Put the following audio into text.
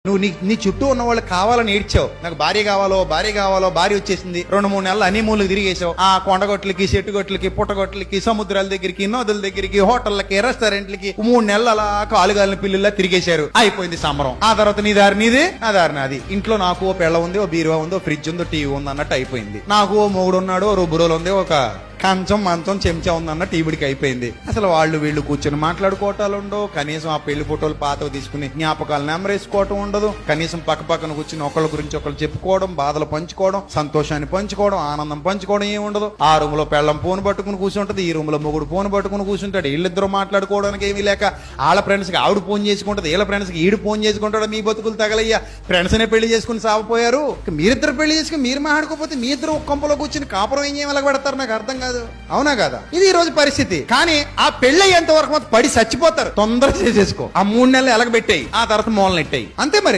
నువ్వు నీ చుట్టూ ఉన్న వాళ్ళు కావాలని ఏడ్చావు, నాకు భార్య కావాలో భార్య వచ్చేసింది. 2-3 నెలలు హనీమూన్లకు తిరిగేసావు. ఆ కొండగొట్లకి, చెట్టుగొట్లకి, పుట్టగొట్లకి, సముద్రాల దగ్గరికి, నదుల దగ్గరికి, హోటళ్ళకి, రెస్టారెంట్లకి 3 నెలలు అలా కాలుగాలిన పిల్లల్లా తిరిగేశారు. అయిపోయింది సంబరం. ఆ తర్వాత నీ దారి నీదే, నా దారి నాది. ఇంట్లో నాకు ఓ పెళ్ళ ఉంది, ఓ బీరువా ఉంది, ఓ ఫ్రిడ్జ్ ఉంది, ఓ టీవీ ఉంది అన్నట్టు అయిపోయింది. నాకు ఓ మొగుడు ఉన్నాడు, ఓ రుబ్బురోలు ఉంది, ఒక కంచం మంచం చెంచా ఉందన్న టీవీడికి అయిపోయింది. అసలు వాళ్ళు వీళ్ళు కూర్చొని మాట్లాడుకోవటాలు ఉండవు. కనీసం ఆ పెళ్లి ఫోటోలు పాతవి తీసుకుని జ్ఞాపకాలు నెమరేసుకోవటం ఉండదు. కనీసం పక్కన కూర్చుని ఒకళ్ళ గురించి ఒకళ్ళు చెప్పుకోవడం, బాధలు పంచుకోవడం, సంతోషాన్ని పంచుకోవడం, ఆనందం పంచుకోవడం ఏమి ఉండదు. ఆ రూమ్ లో పెళ్ళం ఫోన్ పట్టుకుని కూర్చుంటది, ఈ రూమ్ లో మొగుడు ఫోన్ పట్టుకుని కూర్చుంటాడు. వీళ్ళిద్దరూ మాట్లాడుకోవడానికి ఏమీ లేక వాళ్ళ ఫ్రెండ్స్ కి ఆవిడ ఫోన్ చేసుకుంటది, వీళ్ళ ఫ్రెండ్స్ కి ఈడు ఫోన్ చేసుకుంటాడు. మీ బతుకులు తగలయ్యా, ఫ్రెండ్స్ నే పెళ్లి చేసుకుని సాగిపోయారు. మీరిద్దరు పెళ్లి చేసుకుని మీరు మాట్లాడుకోకపోతే మీ ఇద్దరు ఒక కొంపలో కూర్చుని కాపురం ఏం చేయమలా పెడతారు, నాకు అర్థం కాదు. అవునా కదా? ఇది ఈ రోజు పరిస్థితి. కానీ ఆ పెళ్లి అయ్యేంత వరకు పడి చచ్చిపోతారు. తొందరగా చేసేసుకో. ఆ 3 నెలలు ఎలగబెట్టాయి, ఆ తర్వాత మూలనెట్టాయి, అంతే మరి.